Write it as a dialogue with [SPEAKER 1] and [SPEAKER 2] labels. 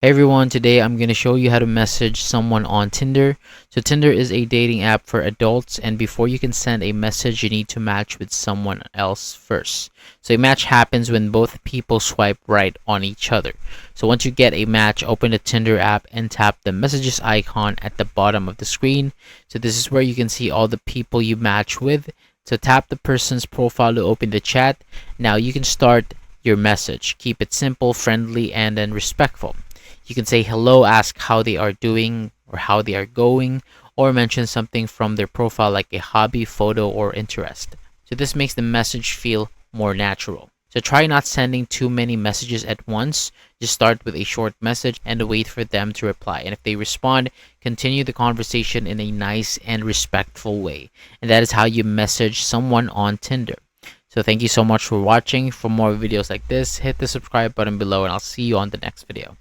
[SPEAKER 1] Hey everyone, today I'm going to show you how to message someone on Tinder. So Tinder is a dating app for adults, and before you can send a message, you need to match with someone else first. So a match happens when both people swipe right on each other. So once you get a match, open the Tinder app and tap the messages icon at the bottom of the screen. So this is where you can see all the people you match with. So tap the person's profile to open the chat. Now you can start your message. Keep it simple, friendly, and then respectful. You can say hello, ask how they are doing or how they are going, or mention something from their profile like a hobby, photo, or interest. So this makes the message feel more natural. So try not sending too many messages at once. Just start with a short message and wait for them to reply. And if they respond, continue the conversation in a nice and respectful way. And that is how you message someone on Tinder. So thank you so much for watching. For more videos like this, hit the subscribe button below and I'll see you on the next video.